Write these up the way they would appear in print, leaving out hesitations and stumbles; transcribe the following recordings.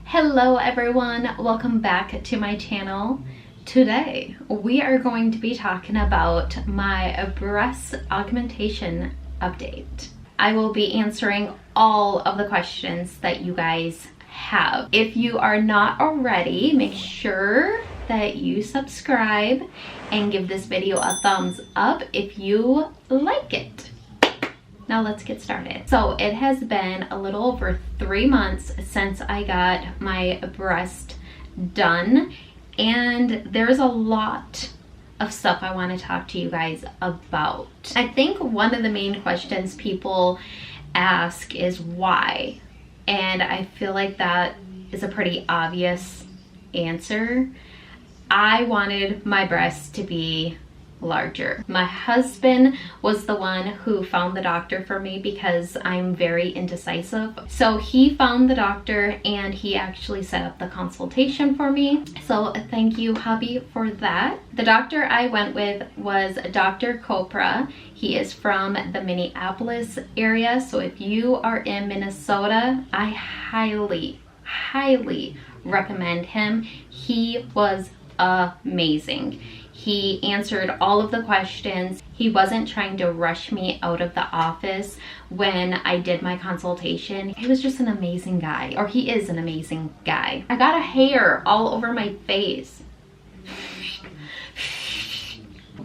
Hello everyone, welcome back to my channel. Today we are going to be talking about my breast augmentation update. I will be answering all of the questions that you guys have. If you are not already, make sure that you subscribe and give this video a thumbs up if you like it. Now let's get started. So it has been a little over 3 months since I got my breast done, and there's a lot of stuff I want to talk to you guys about. I think one of the main questions people ask is why, and I feel like that is a pretty obvious answer. I wanted my breasts to be larger. My husband was the one who found the doctor for me because I'm very indecisive. So he found the doctor and he actually set up the consultation for me. So thank you, hubby, for that. The doctor I went with was Dr. Copra. He is from the Minneapolis area. So if you are in Minnesota, I highly recommend him. He was amazing. He answered all of the questions. He wasn't trying to rush me out of the office when I did my consultation. He was just an amazing guy, or he is an amazing guy. I got a hair all over my face.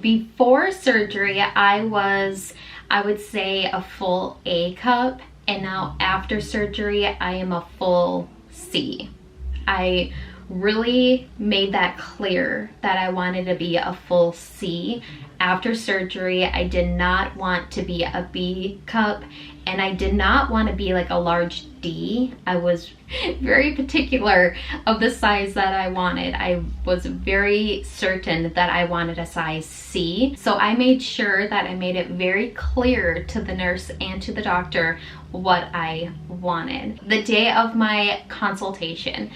Before surgery, I would say a full A cup, and now after surgery, I am a full C. I really made that clear that I wanted to be a full C. After surgery, I did not want to be a B cup, and I did not want to be like a large D. I was very particular of the size that I wanted. I was very certain that I wanted a size C. So I made sure that I made it very clear to the nurse and to the doctor what I wanted. The day of my consultation,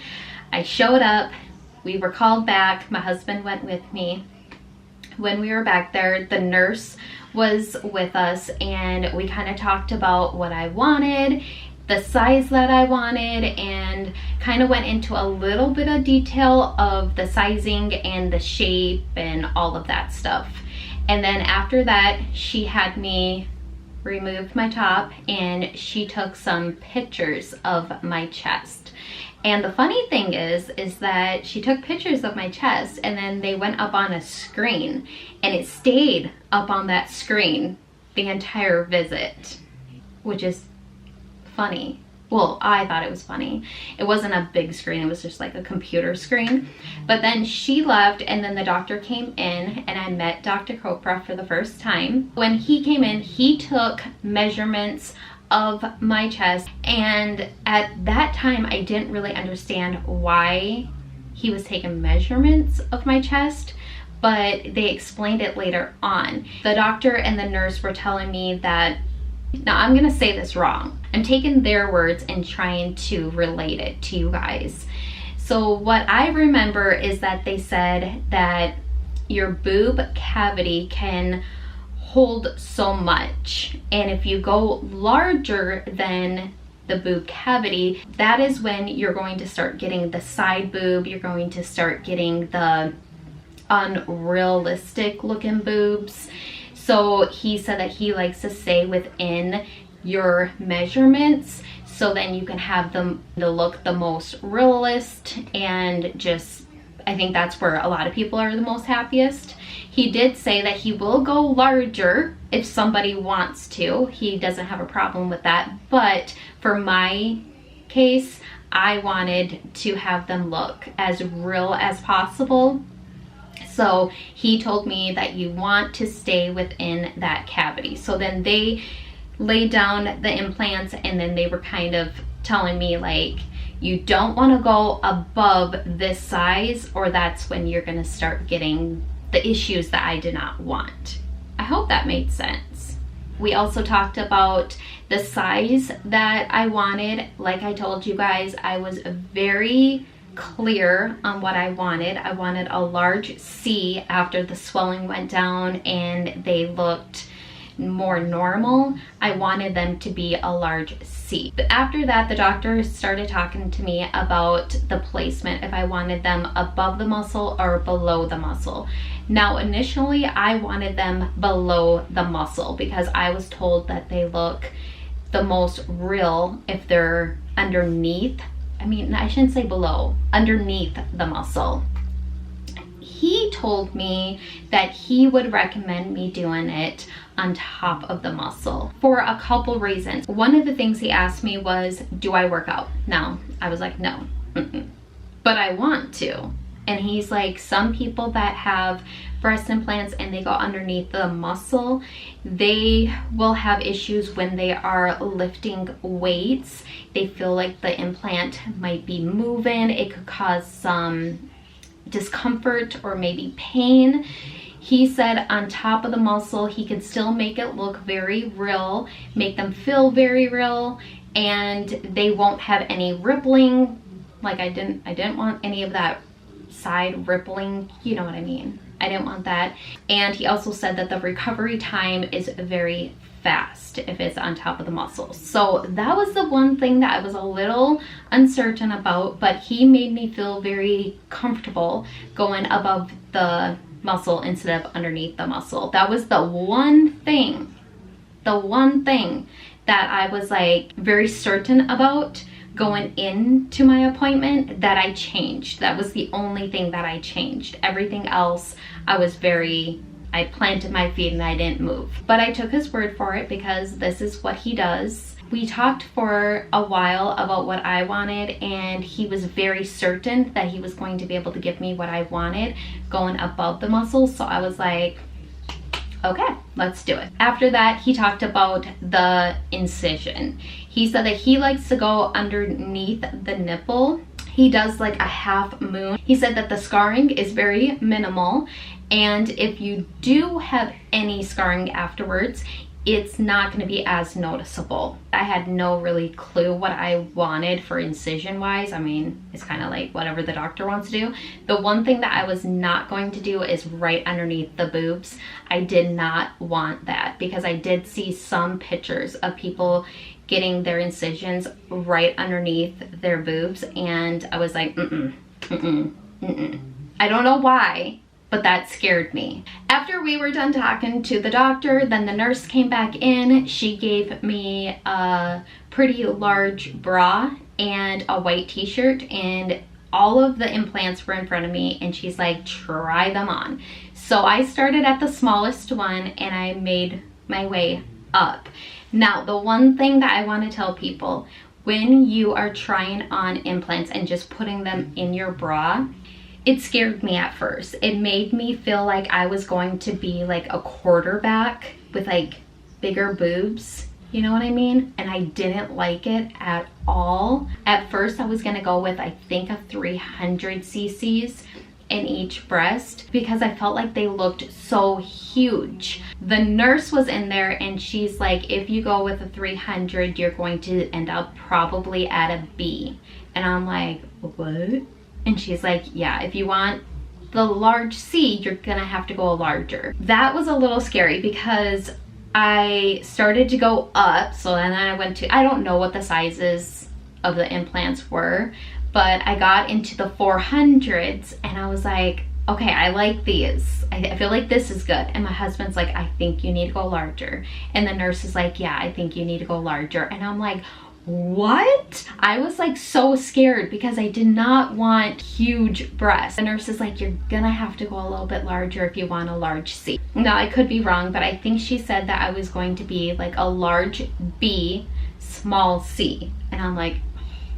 I showed up, we were called back, my husband went with me. When we were back there, the nurse was with us and we kind of talked about what I wanted, the size that I wanted, and kind of went into a little bit of detail of the sizing and the shape and all of that stuff. And then after that, she had me remove my top and she took some pictures of my chest. And the funny thing is that she took pictures of my chest and then they went up on a screen, and it stayed up on that screen the entire visit, which is funny. Well, I thought it was funny. It wasn't a big screen, it was just like a computer screen. But then she left and then the doctor came in and I met Dr. Copra for the first time. When he came in, he took measurements of my chest, and at that time I didn't really understand why he was taking measurements of my chest, but they explained it later on. The doctor and the nurse were telling me that, now I'm gonna say this wrong, I'm taking their words and trying to relate it to you guys. So what I remember is that they said that your boob cavity can hold so much, and if you go larger than the boob cavity, that is when you're going to start getting the side boob, you're going to start getting the unrealistic looking boobs. So he said that he likes to stay within your measurements so then you can have them to look the most realist, and just I think that's where a lot of people are the most happiest. He did say that he will go larger if somebody wants to. He doesn't have a problem with that. But for my case, I wanted to have them look as real as possible. So he told me that you want to stay within that cavity. So then they laid down the implants, and then they were kind of telling me like, you don't want to go above this size, or that's when you're going to start getting the issues that I did not want. I hope that made sense. We also talked about the size that I wanted. Like I told you guys, I was very clear on what I wanted. I wanted a large C after the swelling went down and they looked more normal, I wanted them to be a large C. But after that, the doctor started talking to me about the placement, if I wanted them above the muscle or below the muscle. Now, initially, I wanted them below the muscle because I was told that they look the most real if they're underneath. I mean, I shouldn't say below, underneath the muscle. He told me that he would recommend me doing it on top of the muscle for a couple reasons. One of the things he asked me was, do I work out? No. I was like, no. But I want to. And he's like, some people that have breast implants and they go underneath the muscle, they will have issues when they are lifting weights. They feel like the implant might be moving. It could cause some discomfort or maybe pain. He said on top of the muscle, he could still make it look very real, make them feel very real, and they won't have any rippling. Like I didn't want any of that side rippling, you know what I mean? I didn't want that. And he also said that the recovery time is very fast if it's on top of the muscle. So that was the one thing that I was a little uncertain about, but he made me feel very comfortable going above the muscle instead of underneath the muscle. That was the one thing that I was like very certain about going into my appointment that I changed. That was the only thing that I changed. Everything else, I planted my feet and I didn't move. But I took his word for it because this is what he does. We talked for a while about what I wanted, and he was very certain that he was going to be able to give me what I wanted going above the muscles. So I was like, okay, let's do it. After that, he talked about the incision. He said that he likes to go underneath the nipple. He does like a half moon. He said that the scarring is very minimal, and if you do have any scarring afterwards, it's not going to be as noticeable. I had no really clue what I wanted for incision wise. I mean, it's kind of like whatever the doctor wants to do. The one thing that I was not going to do is right underneath the boobs. I did not want that because I did see some pictures of people getting their incisions right underneath their boobs, and I was like, I don't know why, but that scared me. After we were done talking to the doctor, then the nurse came back in. She gave me a pretty large bra and a white t-shirt, and all of the implants were in front of me, and she's like, try them on. So I started at the smallest one and I made my way up. Now, the one thing that I want to tell people, when you are trying on implants and just putting them in your bra, it scared me at first. It made me feel like I was going to be like a quarterback with like bigger boobs, you know what I mean? And I didn't like it at all. At first I was gonna go with, I think, a 300 cc's in each breast because I felt like they looked so huge. The nurse was in there and she's like, if you go with a 300, you're going to end up probably at a B. And I'm like, what? And she's like, yeah, if you want the large C, you're gonna have to go larger. That was a little scary because I started to go up, so then I went to, I don't know what the sizes of the implants were, but I got into the 400s and I was like, okay, I like these. I feel like this is good. And my husband's like, I think you need to go larger. And the nurse is like, yeah, I think you need to go larger. And I'm like, what? I was like so scared because I did not want huge breasts. The nurse is like, you're gonna have to go a little bit larger if you want a large C. Now, I could be wrong, but I think she said that I was going to be like a large B, small C. And I'm like,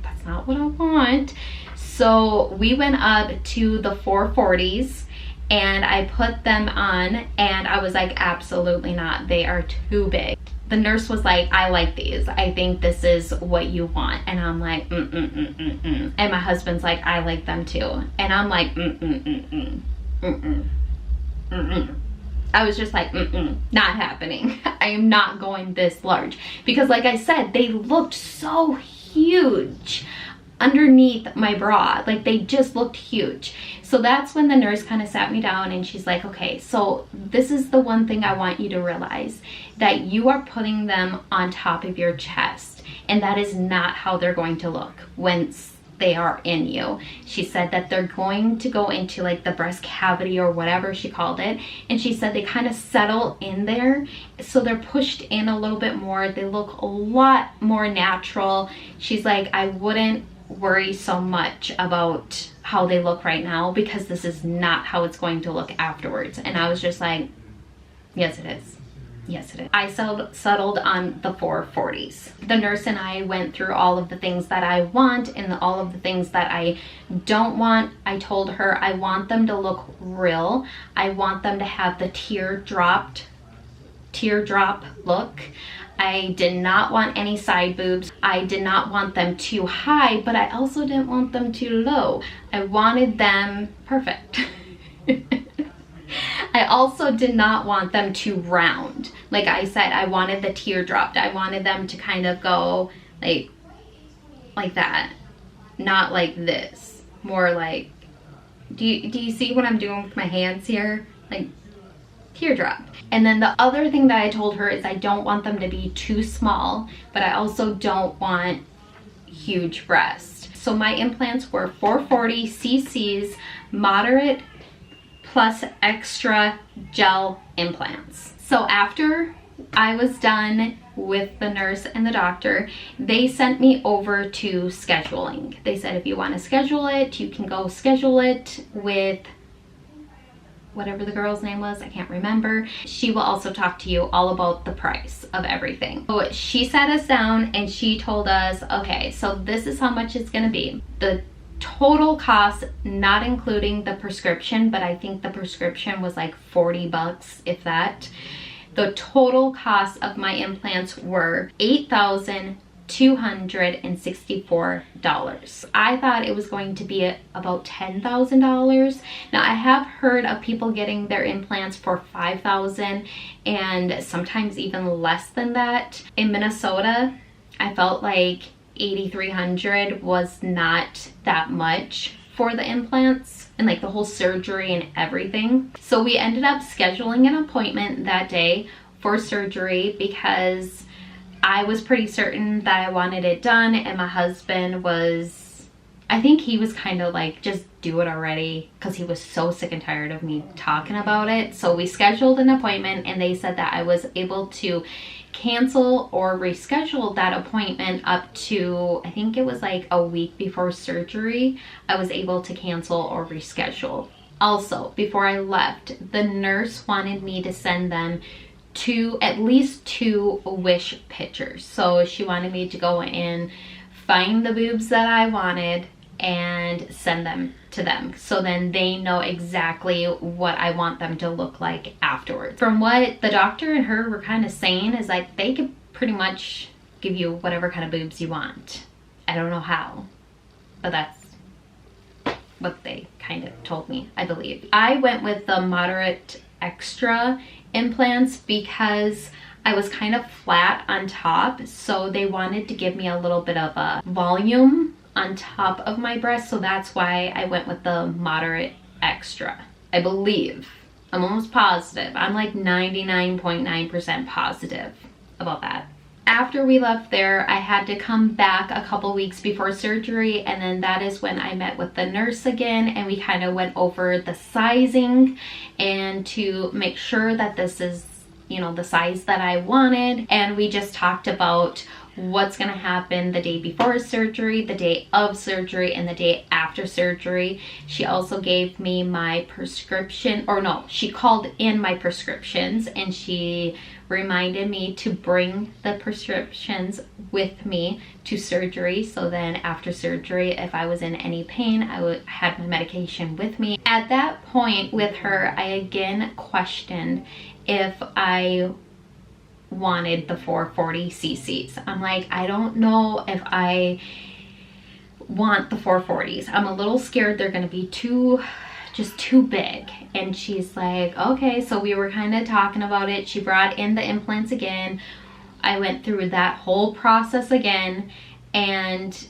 that's not what I want. So we went up to the 440s and I put them on and I was like, absolutely not. They are too big. The nurse was like, I like these. I think this is what you want. And I'm like, And my husband's like, I like them too. And I'm like, I was just like, not happening. I am not going this large. Because like I said, they looked so huge. underneath my bra. Like they just looked huge. So that's when the nurse kind of sat me down and she's like, okay, so this is the one thing I want you to realize, that you are putting them on top of your chest, and that is not how they're going to look once they are in you. She said that they're going to go into like the breast cavity or whatever she called it, and she said they kind of settle in there, so they're pushed in a little bit more. They look a lot more natural. She's like, I wouldn't worry so much about how they look right now, because this is not how it's going to look afterwards. And I was just like, yes it is. Yes, it is. I settled on the 440s. The nurse and I went through all of the things that I want and all of the things that I don't want. I told her I want them to look real. I want them to have the teardrop look. I did not want any side boobs. I did not want them too high, but I also didn't want them too low. I wanted them perfect. I also did not want them too round. Like I said, I wanted the teardrop. I wanted them to kind of go like that. Not like this. More like, do you see what I'm doing with my hands here? Like teardrop. And then the other thing that I told her is I don't want them to be too small, but I also don't want huge breasts. So my implants were 440 cc's moderate plus extra gel implants. So after I was done with the nurse and the doctor, they sent me over to scheduling. They said, if you want to schedule it, you can go schedule it with whatever the girl's name was, I can't remember. She will also talk to you all about the price of everything. So she sat us down and she told us, okay, so this is how much it's gonna be. The total cost, not including the prescription, but I think the prescription was like 40 bucks, if that. The total cost of my implants were $8,264. I thought it was going to be about $10,000. Now I have heard of people getting their implants for $5,000 and sometimes even less than that. In Minnesota, I felt like $8,300 was not that much for the implants and like the whole surgery and everything. So we ended up scheduling an appointment that day for surgery because I was pretty certain that I wanted it done, and my husband was, I think he was kind of like, just do it already, because he was so sick and tired of me talking about it. So we scheduled an appointment and they said that I was able to cancel or reschedule that appointment up to, I think it was like a week before surgery. I was able to cancel or reschedule. Also, before I left, the nurse wanted me to send them at least two wish pictures. So she wanted me to go and find the boobs that I wanted and send them to them, so then they know exactly what I want them to look like afterwards. From what the doctor and her were kind of saying is like they could pretty much give you whatever kind of boobs you want. I don't know how, but that's what they kind of told me, I believe. I went with the moderate extra implants because I was kind of flat on top, so they wanted to give me a little bit of a volume on top of my breast, so that's why I went with the moderate extra, I believe. I'm almost positive. I'm like 99.9% positive about that. After we left there, I had to come back a couple weeks before surgery, and then that is when I met with the nurse again, and we kind of went over the sizing and to make sure that this is, you know, the size that I wanted. And we just talked about what's gonna happen the day before surgery, the day of surgery, and the day after surgery. She also gave me my prescription, or no, she called in my prescriptions and she reminded me to bring the prescriptions with me to surgery, so then after surgery, if I was in any pain, I would have my medication with me. At that point with her, I again questioned if I wanted the 440 cc's. I'm like, I don't know if I want the 440s. I'm a little scared they're gonna be just too big. And she's like, okay. So we were kind of talking about it. She brought in the implants again. I went through that whole process again, and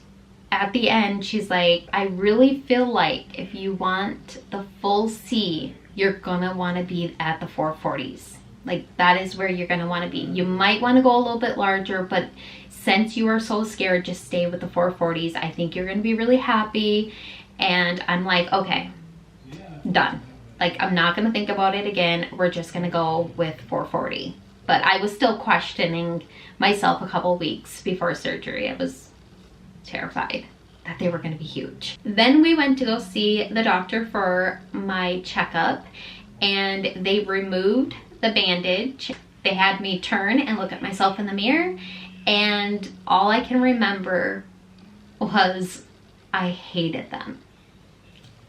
at the end, she's like, I really feel like if you want the full C, you're gonna wanna be at the 440s. Like, that is where you're gonna wanna be. You might wanna go a little bit larger, but since you are so scared, just stay with the 440s. I think you're gonna be really happy. And I'm like, okay, done. Like, I'm not gonna think about it again. We're just gonna go with 440. But I was still questioning myself a couple weeks before surgery. I was terrified that they were gonna be huge. Then we went to go see the doctor for my checkup, and they removed the bandage. They had me turn and look at myself in the mirror, and all I can remember was I hated them.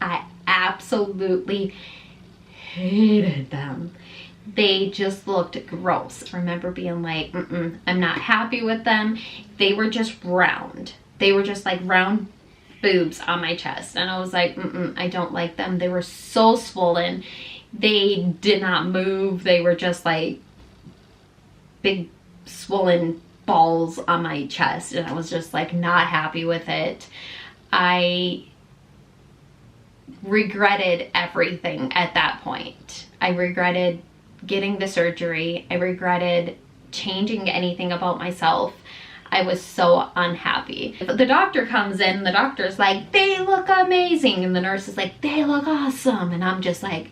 I absolutely hated them. They just looked gross. I remember being like, I'm not happy with them. They were just round. They were just like round boobs on my chest. And I was like, I don't like them. They were so swollen. They did not move. They were just like big swollen balls on my chest. And I was just like not happy with it. I regretted everything at that point. I regretted getting the surgery. I regretted changing anything about myself. I was so unhappy. The doctor comes in, the doctor's like, they look amazing. And the nurse is like, they look awesome. And I'm just like,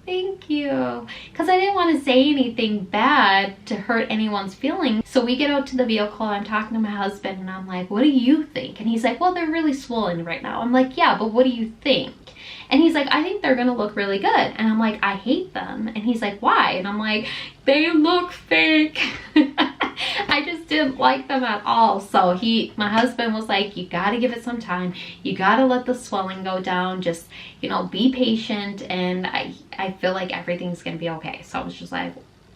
thank you. Because I didn't want to say anything bad to hurt anyone's feelings. So we get out to the vehicle, I'm talking to my husband, and I'm like, what do you think? And he's like, well, they're really swollen right now. I'm like, yeah, but what do you think? And he's like, I think they're gonna look really good. And I'm like, I hate them. And he's like, why? And I'm like, they look fake. I just didn't like them at all. So my husband was like, you gotta give it some time. You gotta let the swelling go down. Just, you know, be patient. And I feel like everything's gonna be okay. So I was just like,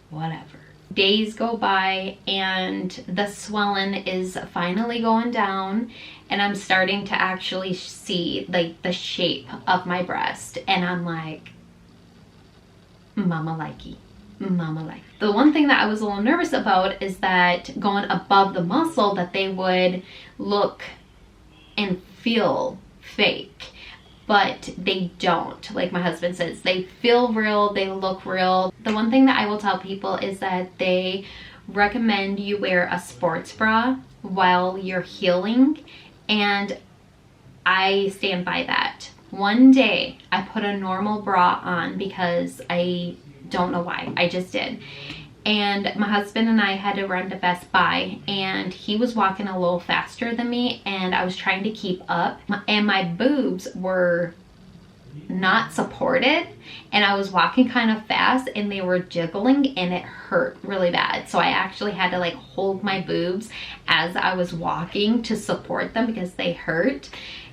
whatever. Days go by and the swelling is finally going down, and I'm starting to actually see like the shape of my breast, and I'm like, mama likey, mama like. The one thing that I was a little nervous about is that going above the muscle, that they would look and feel fake. But they don't. Like my husband says, they feel real, they look real. The one thing that I will tell people is that they recommend you wear a sports bra while you're healing, and I stand by that. One day I put a normal bra on because I don't know why, I just did. And my husband and I had to run to Best Buy, and he was walking a little faster than me, and I was trying to keep up, and my boobs were not supported, and I was walking kind of fast, and they were jiggling, and it hurt really bad. So I actually had to like hold my boobs as I was walking to support them because they hurt.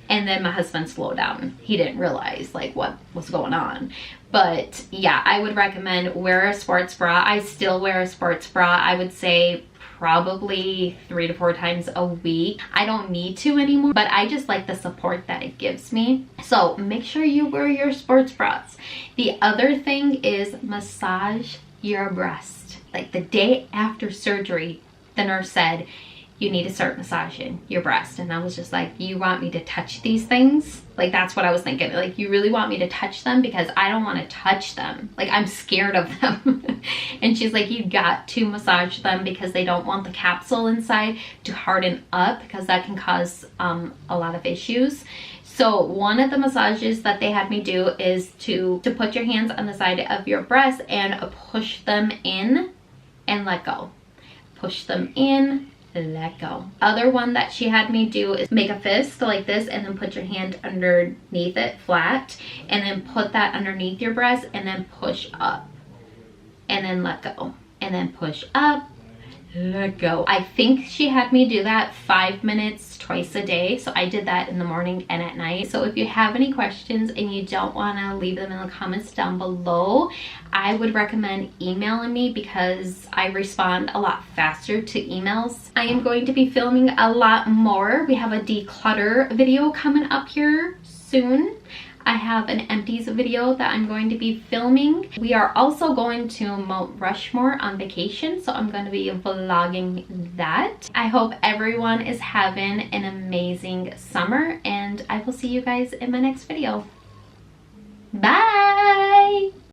And then my husband slowed down. He didn't realize like what was going on. But yeah, I would recommend wear a sports bra. I still wear a sports bra. I would say probably 3 to 4 times a week. I don't need to anymore, but I just like the support that it gives me. So make sure you wear your sports bras. The other thing is massage your breast. Like the day after surgery, the nurse said, you need to start massaging your breast. And I was just like, you want me to touch these things? Like, that's what I was thinking. Like, you really want me to touch them? Because I don't want to touch them. Like, I'm scared of them. And she's like, you got to massage them because they don't want the capsule inside to harden up, because that can cause a lot of issues. So one of the massages that they had me do is to put your hands on the side of your breast and push them in and let go. Push them in, let go. Other one that she had me do is make a fist like this, and then put your hand underneath it flat, and then put that underneath your breast, and then push up, and then let go, and then push up, let go. I think she had me do that 5 minutes twice a day. So I did that in the morning and at night. So if you have any questions and you don't want to leave them in the comments down below, I would recommend emailing me because I respond a lot faster to emails. I am going to be filming a lot more. We have a declutter video coming up here soon. I have an empties video that I'm going to be filming. We are also going to Mount Rushmore on vacation, so I'm going to be vlogging that. I hope everyone is having an amazing summer, and I will see you guys in my next video. Bye!